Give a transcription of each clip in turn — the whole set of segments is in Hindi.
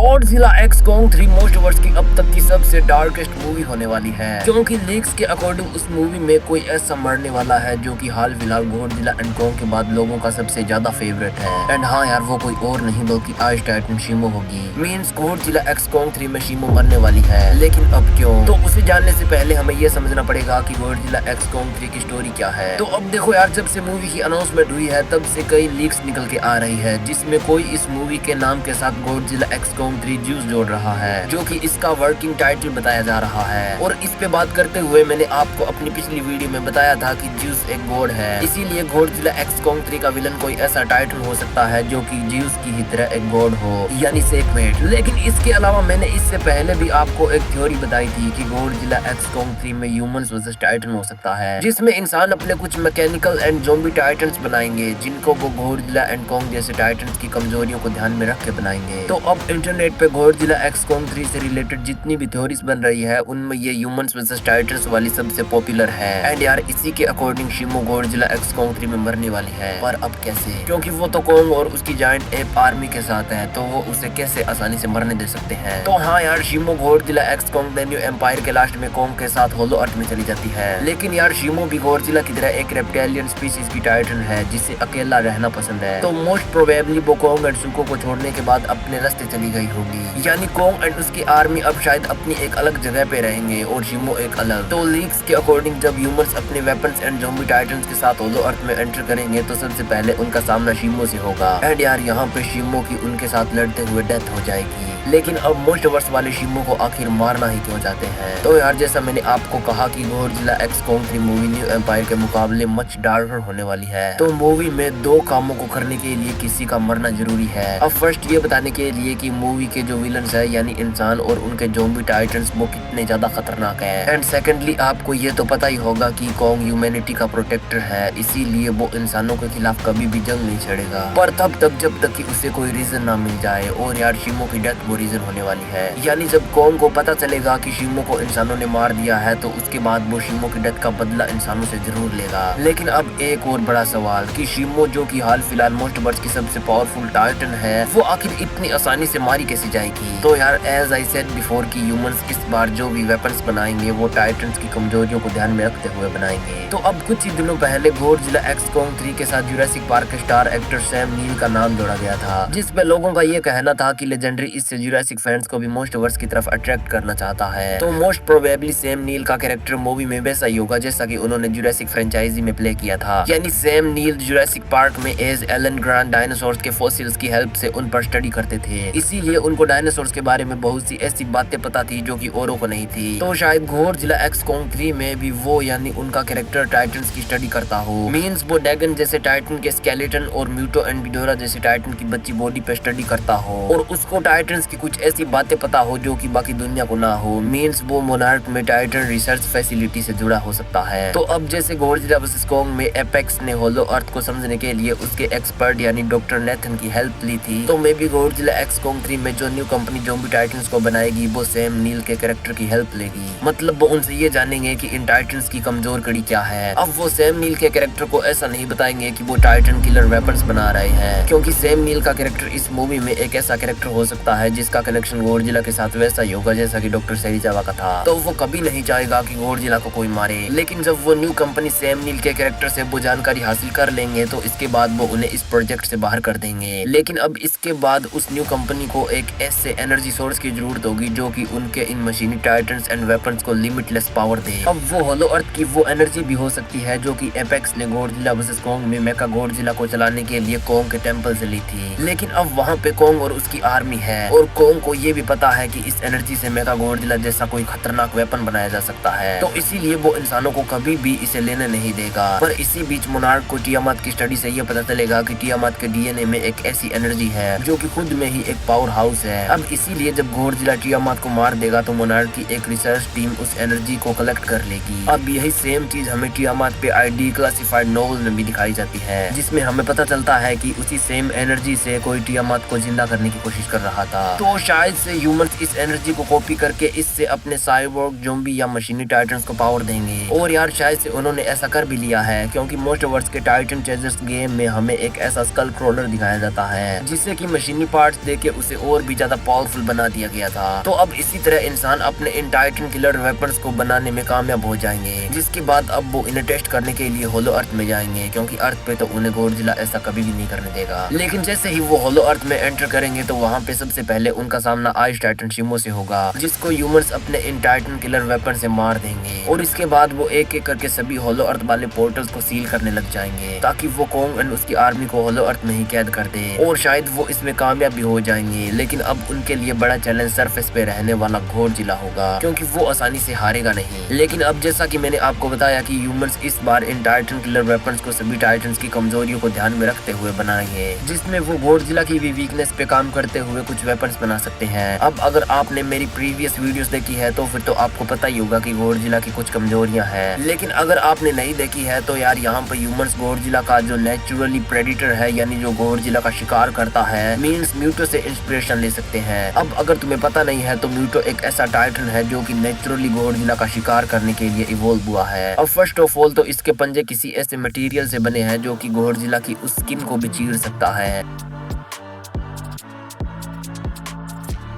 गॉडजिला एक्स कॉन्ग 3 मोस्टवर्स की अब तक की सबसे डार्केस्ट मूवी होने वाली है, क्योंकि लीक्स के अकॉर्डिंग उस मूवी में कोई ऐसा मरने वाला है जो कि हाल फिलहाल गॉडजिला एंड कॉन्ग के बाद लोगों का सबसे ज्यादा फेवरेट है। एंड हाँ यार, वो कोई और नहीं बल्कि आइस टाइटन शिमो होगी। मींस गॉडजिला एक्स कॉन्ग 3 में शिमो मरने वाली है, लेकिन अब क्यों? तो उसे जानने से पहले हमें ये समझना पड़ेगा कि गॉडजिला एक्स कॉन्ग 3 की स्टोरी क्या है। तो अब देखो यार, जब से मूवी की अनाउंसमेंट हुई है तब से कई लीक्स निकल के आ रही है, जिसमें कोई इस मूवी के नाम के साथ गॉडजिला एक्स कॉन्ग 3 ज्यूस जोड़ रहा है, जो कि इसका वर्किंग टाइटल बताया जा रहा है। और इस पे बात करते हुए मैंने आपको अपनी पिछली वीडियो में बताया था कि ज्यूस एक गॉड है, इसीलिए गॉडजिला एक्स कॉन्ग 3 का विलन कोई ऐसा टाइटल हो सकता है जो कि ज्यूस की ही तरह एक गॉड हो, यानी सेकमेट। लेकिन इसके अलावा मैंने इससे पहले भी आपको एक थ्योरी बताई थी कि गॉडजिला एक्स कॉन्ग 3 में ह्यूमंस वर्सेस टाइटन हो सकता है, जिसमें इंसान अपने कुछ मैकेनिकल एंड ज़ॉम्बी टाइटन्स बनाएंगे, जिनको वो गॉडजिला एंड कॉन्ग जैसे टाइटन्स की कमजोरियों को ध्यान में रख के बनाएंगे। तो अब इंटरनेट पे गॉडजिला एक्स कॉन्ग 3 से रिलेटेड जितनी भी थ्योरीज बन रही है, उनमें ये ह्यूमंस वर्सेस टाइटन्स वाली सबसे पॉपुलर है। एंड यार, इसी के अकॉर्डिंग शिमो गॉडजिला एक्स कॉन्ग 3 में मरने वाली है। पर अब कैसे? क्योंकि वो तो कॉन्ग और उसकी जायंट एप आर्मी के साथ है, तो वो उसे कैसे आसानी से मरने दे सकते हैं? तो हाँ यार, Shimo Godzilla x Kong the new empire के लास्ट में कॉन्ग के साथ होलो अर्थ में चली जाती है। लेकिन यार, शिमो भी गॉडजिला की तरह एक रेप्टाइलियन स्पीशीज की टाइटन है, जिसे अकेला रहना पसंद है। तो मोस्ट प्रोबेबली वो कॉन्ग एंड सुको को छोड़ने के बाद अपने रास्ते चली गई होगी, यानी कॉन्ग एंड उसकी आर्मी अब शायद अपनी एक अलग जगह पे रहेंगे और शिमो एक अलग। तो लीक्स के अकॉर्डिंग जब ह्यूमंस अपने वेपन्स एंड ज़ॉम्बी टाइटन्स के साथ होलो अर्थ में एंटर करेंगे तो सबसे पहले उनका सामना शिमो से होगा। एंड यार, यहाँ पे शिमो की उनके साथ लड़ते हुए डेथ हो जाएगी। लेकिन अब मोस्टवर्स वाले शिमो को आखिर मारना ही क्यों चाहते हैं? तो यार, जैसा मैंने आपको कहा कि Godzilla x Kong 3 movie new empire के मुकाबले मच डार्कर होने वाली है, तो मूवी में दो कामों को करने के लिए किसी का मरना जरूरी है। अब फर्स्ट ये बताने के लिए कि मूवी के जो विलन्स है, यानी इंसान और उनके ज़ॉम्बी टाइटन्स, वो कितने ज्यादा खतरनाक है। एंड सेकेंडली, आपको ये तो पता ही होगा कि कॉन्ग ह्यूमैनिटी का प्रोटेक्टर है, इसीलिए वो इंसानों के खिलाफ कभी भी जंग नहीं छेड़ेगा, पर तब तक जब तक कि उसे कोई रीजन ना मिल जाए। और यार, शिमो की डेथ वो रीजन होने वाली है, यानी जब कॉन्ग को पता चलेगा कि शिमो को इंसानों ने मार दिया है, तो उसके बाद वो शिमो की डेथ का बदला इंसानों से जरूर लेगा। लेकिन अब एक और बड़ा सवाल कि शिमो, जो कि हाल फिलहाल मोस्टवर्स की सबसे पावरफुल टाइटन है, वो आखिर इतनी आसानी से मारी कैसे जाएगी? तो यार, एज आई सेड बिफोर कि ह्यूमंस इस बार जो भी वेपन्स बनाएंगे वो टाइटन्स की कमजोरियों को ध्यान में रखते हुए बनाएंगे। तो अब कुछ ही दिनों पहले गॉडजिला एक्स कॉन्ग 3 के साथ जुरासिक पार्क के स्टार एक्टर सैम नील का नाम जोड़ा गया था, जिसपे लोगों का ये कहना था कि लेजेंडरी इससे जुरासिक फैंस को भी मोस्टवर्स की तरफ अट्रैक्ट करना चाहता है। तो मोस्ट प्रोबेबली सैम नील का कैरेक्टर मूवी में वैसा ही होगा जैसा कि उन्होंने जुरासिक फ्रेंचाइजी में प्ले किया था, यानी सैम नील जुरासिक पार्क में एज एलन ग्रांट डायनासोर्स के फॉसिल्स की हेल्प से उन पर स्टडी करते थे, इसीलिए उनको डायनासोर्स के बारे में बहुत सी ऐसी बातें पता थी जो कि औरों को नहीं थी। तो शायद गॉडजिला एक्स कॉन्ग 3 में भी वो, यानी उनका कैरेक्टर टाइटन्स की स्टडी करता हो। मींस वो डैगन जैसे टाइटन के स्केलेटन और म्यूटो एंड बिडोरा जैसे टाइटन की बच्ची बॉडी पे स्टडी करता हो, और उसको टाइटन्स की कुछ ऐसी बातें पता हो जो कि बाकी दुनिया को ना हो। मींस वो मोनार्क में टाइटन रिसर्च फैसिलिटी से जुड़ा हो सकता है। तो अब जैसे गॉडजिला वर्सेस कॉन्ग में एपेक्स ने होलो अर्थ को समझने के लिए उसके एक्सपर्ट यानी डॉक्टर नेथन की हेल्प ली थी, तो may be Godzilla x Kong 3 में जो न्यू कंपनी ज़ॉम्बी टाइटन्स को बनाएगी वो सैम नील के कैरेक्टर की हेल्प लेगी। मतलब वो उनसे ये जानेंगे कि इन टाइटन्स की कमजोर कड़ी क्या है। अब वो सैम नील के कैरेक्टर को ऐसा नहीं बताएंगे कि वो टाइटन किलर वेपन्स बना रहे हैं, क्योंकि सैम नील का कैरेक्टर इस मूवी में एक ऐसा कैरेक्टर हो सकता है जिसका कनेक्शन गॉडजिला के साथ वैसा ही होगा जैसा कि डॉक्टर सेरिजावा का था। तो वो कभी नहीं चाहेगा कि गॉडजिला को कोई मारे। लेकिन जब वो न्यू कंपनी सैम नील के कैरेक्टर से वो जानकारी हासिल कर लेंगे तो इसके बाद वो उन्हें इस प्रोजेक्ट से बाहर कर देंगे। लेकिन अब इसके बाद उस न्यू कंपनी को एक ऐसे एनर्जी सोर्स की जरूरत होगी जो कि उनके इन मशीनी टाइटन्स एंड वेपन्स को लिमिटलेस पावर दे। अब वो होलो अर्थ की वो एनर्जी भी हो सकती है जो कि एपेक्स ने गॉडजिला वर्सेस कॉन्ग में मेका गॉडजिला को चलाने के लिए कॉन्ग के टेंपल से ली थी। लेकिन अब वहाँ पे कॉन्ग और उसकी आर्मी है, और कॉन्ग को ये भी पता है कि इस एनर्जी से मेका गॉडजिला जैसा कोई खतरनाक वेपन बनाया जा सकता है, तो इसीलिए वो इंसानों को कभी भी इसे लेने नहीं देगा। पर इसी बीच मोनार्क को टियामात की स्टडी से ये पता चलेगा कि टियामात के डीएनए में एक ऐसी एनर्जी है जो कि खुद में ही एक पावर हाउस है। अब इसीलिए जब गॉडजिला टियामात को मार देगा तो मोनार्क की एक रिसर्च टीम उस एनर्जी को कलेक्ट कर लेगी। अब यही सेम चीज हमें टियामात पे आईडी क्लासिफाइड नॉवल में भी दिखाई जाती है, जिसमें हमें पता चलता है कि उसी सेम एनर्जी से कोई टियामात को जिंदा करने की कोशिश कर रहा था। तो शायद से ह्यूमंस इस एनर्जी को कॉपी करके इससे अपने साइबोर्ग, ज़ॉम्बी या मशीनी टाइटन्स को पावर देंगे। और यार, शायद से उन्होंने ऐसा कर भी लिया है, क्योंकि मोस्टवर्स के टाइटन चेजर्स गेम में हमें एक ऐसा स्कल क्रोलर दिखाया जाता है जिससे कि मशीनी पार्ट्स देके उसे और भी ज्यादा पावरफुल बना दिया गया था। तो अब इसी तरह इंसान अपने इन टाइटन किलर वेपन्स को बनाने में कामयाब हो जाएंगे, जिसके बाद अब वो इन्हें टेस्ट करने के लिए होलो अर्थ में जाएंगे, क्योंकि अर्थ पे तो उन्हें गॉडजिला ऐसा कभी भी नहीं करने देगा। लेकिन जैसे ही वो होलो अर्थ में एंटर करेंगे तो वहाँ पे सबसे पहले उनका सामना आइस टाइटन शिमो से होगा, जिसको ह्यूमंस अपने इन टाइटन किलर वेपन से मार देंगे। और इसके बाद वो एक एक करके सभी होलो अर्थ वाले पोर्टल्स को सील करने लग जाएंगे, ताकि वो कोंग एंड उसकी आर्मी को होलो अर्थ में ही कैद कर दे। और शायद वो इसमें कामयाब भी हो जाएंगे, लेकिन अब उनके लिए बड़ा चैलेंज सरफेस पे रहने वाला गॉडजिला होगा, क्योंकि वो आसानी से हारेगा नहीं। लेकिन अब जैसा कि मैंने आपको बताया कि ह्यूमंस इस बार इन टाइटन किलर वेपन्स को सभी टाइटन्स की कमजोरियों को ध्यान में रखते हुए बनाएंगे, जिसमें वो गॉडजिला की भी वीकनेस पे काम करते हुए कुछ वेपन्स बना सकते हैं। अब अगर आपने मेरी प्रीवियस वीडियोस देखी है तो फिर तो आपको पता ही होगा कि गॉडजिला की कुछ कमजोरियां हैं। लेकिन अगर आपने नहीं देखी है तो यार यहाँ पर ह्यूमंस गॉडजिला का जो नेचुरली प्रेडिटर है, यानी जो गॉडजिला का शिकार करता है, मींस म्यूटो से इंस्पिरेशन ले सकते हैं। अब अगर तुम्हें पता नहीं है तो म्यूटो एक ऐसा टाइटन है जो कि नेचुरली गॉडजिला का शिकार करने के लिए इवॉल्व हुआ है। और फर्स्ट ऑफ ऑल तो इसके पंजे किसी ऐसे मटेरियल से बने हैं जो कि गॉडजिला की उस स्किन को भी चीर सकता है।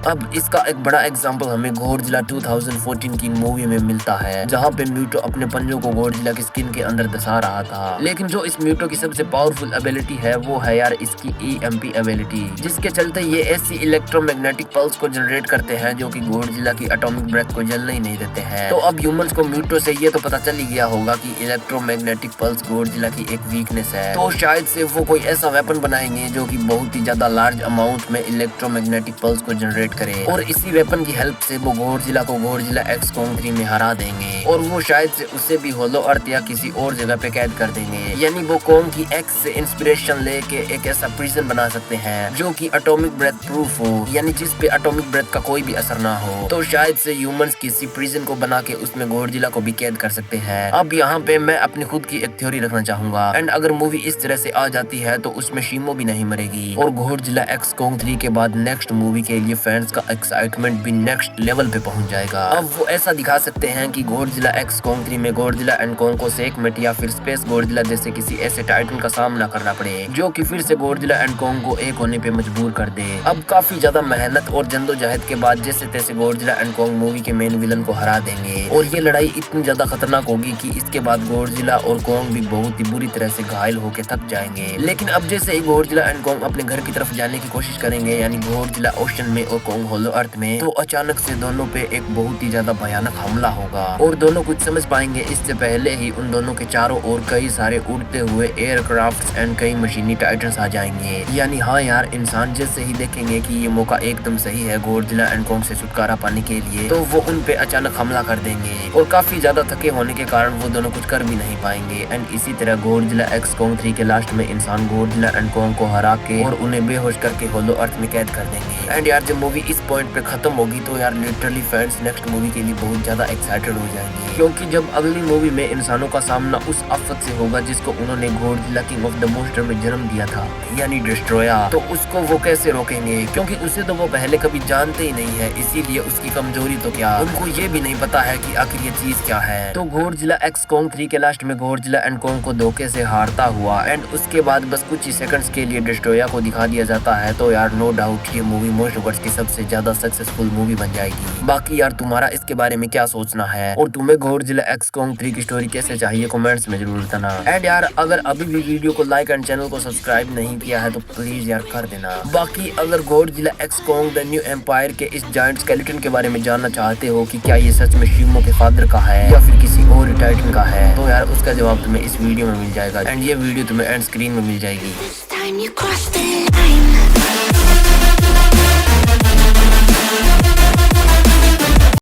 अब इसका एक बड़ा एग्जांपल हमें गॉडजिला 2014 की मूवी में मिलता है, जहां पे म्यूटो अपने पंजों को गॉडजिला की स्किन के अंदर दसा रहा था। लेकिन जो इस म्यूटो की सबसे पावरफुल एबिलिटी है वो है यार इसकी EMP एबिलिटी, जिसके चलते ये ऐसी इलेक्ट्रोमैग्नेटिक पल्स को जनरेट करते हैं जो कि गॉडजिला की एटॉमिक ब्रेथ को जलने ही नहीं देते हैं। तो अब ह्यूमंस को म्यूटो से ये तो पता चल ही गया होगा कि इलेक्ट्रोमैग्नेटिक पल्स गॉडजिला की एक वीकनेस है, तो शायद से वो कोई ऐसा वेपन बनाएंगे जो कि बहुत ही ज्यादा लार्ज अमाउंट में इलेक्ट्रोमैग्नेटिक पल्स को जनरेट करे, और इसी वेपन की हेल्प से वो गॉडजिला को गॉडजिला एक्स कोंग 3 में हरा देंगे, और वो शायद से उसे भी होलो अर्थ या किसी और जगह पे कैद कर देंगे। यानी वो कोंग की एक्स से इंस्पिरेशन लेके एक ऐसा प्रिजन बना सकते हैं जो कि एटॉमिक ब्रेथ प्रूफ हो, यानी जिस पे एटॉमिक ब्रेथ का कोई भी असर ना हो। तो शायद से ह्यूमंस किसी प्रिजन को बना के उसमें गॉडजिला को भी कैद कर सकते हैं। अब यहाँ पे मैं अपनी खुद की एक थ्योरी रखना चाहूंगा, एंड अगर मूवी इस तरह से आ जाती है तो उसमें शिमो भी नहीं मरेगी, और गॉडजिला एक्स कोंग 3 के बाद नेक्स्ट मूवी के लिए फैंस का एक्साइटमेंट भी नेक्स्ट लेवल पे पहुंच जाएगा। अब वो ऐसा दिखा सकते हैं कि गॉडजिला एक्स कोंग 3 में गॉडजिला एंड कोंग को सेकमेट या फिर स्पेस गॉडजिला जैसे किसी ऐसे टाइटन का सामना करना पड़े जो कि फिर से गॉडजिला एंड कोंग को एक होने पे मजबूर कर दे। अब काफी ज्यादा मेहनत और जद्दोजहद के बाद जैसे तैसे गॉडजिला एंड कोंग मूवी के मेन विलन को हरा देंगे, और ये लड़ाई इतनी ज्यादा खतरनाक होगी कि इसके बाद गॉडजिला और कोंग भी बहुत ही बुरी तरह से घायल होकर थक जाएंगे। लेकिन अब जैसे ही गॉडजिला एंड कोंग अपने घर की तरफ जाने की कोशिश करेंगे, यानी गॉडजिला ओशन में और कोंग होलो अर्थ में, तो अचानक से दोनों पे एक बहुत ही ज्यादा भयानक हमला होगा, और दोनों कुछ समझ पाएंगे इससे पहले ही उन दोनों के चारों ओर कई सारे उड़ते हुए एयरक्राफ्ट्स एंड कई मशीनी टाइटन्स आ जाएंगे। यानी हाँ यार, इंसान जैसे ही देखेंगे कि ये मौका एकदम सही है गॉडजिला एंड कोंग से छुटकारा पाने के लिए, तो वो उन पे अचानक हमला कर देंगे, और काफी ज्यादा थके होने के कारण वो दोनों कुछ कर भी नहीं पाएंगे। एंड इसी तरह गॉडजिला एक्स कोंग 3 के लास्ट में इंसान गॉडजिला एंड कोंग को हरा के और उन्हें बेहोश करके होलो अर्थ में कैद कर देंगे। एंड यार जब मूवी इस पॉइंट पे खत्म होगी तो यार लिटरली फैंस नेक्स्ट मूवी के लिए बहुत ज्यादा एक्साइटेड हो जाएंगे, क्योंकि जब अगली मूवी में इंसानों का सामना उस आफत से होगा जिसको उन्होंने गॉडजिला किंग ऑफ द मोस्टर में जन्म दिया था, यानी डिस्ट्रॉया, तो उसको वो कैसे रोकेंगे, क्योंकि उसे तो वो पहले कभी जानते ही नहीं है, इसीलिए उसकी कमजोरी तो क्या, उनको ये भी नहीं पता है कि आखिर ये चीज क्या है। तो गॉडजिला एक्स कोंग 3 के लास्ट में गॉडजिला एंड कोंग को धोखे से हारता हुआ एंड उसके बाद बस कुछ ही सेकंड्स के लिए डिस्ट्रॉया को दिखा दिया जाता है, तो यार नो डाउट ये मूवी मोस्टवर्स की सबसे ज्यादा सक्सेसफुल मूवी बन जाएगी। बाकी यार तुम्हारा इसके बारे में क्या सोचना है, और तुम्हें गॉडजिला एक्स कोंग 3 की स्टोरी कैसे चाहिए कमेंट्स में जरूर बताना। एंड यार अगर अभी भी वीडियो को लाइक एंड चैनल को सब्सक्राइब नहीं किया है तो प्लीज यार कर देना। बाकी अगर Godzilla x Kong the new empire के इस जायंट स्केलेटन के बारे में जानना चाहते हो कि क्या ये सच में शिमो के फादर का है या फिर किसी और टाइटन का है, तो यार उसका जवाब तुम्हें इस वीडियो में मिल जाएगा, एंड ये वीडियो तुम्हें एंड स्क्रीन में मिल जाएगी।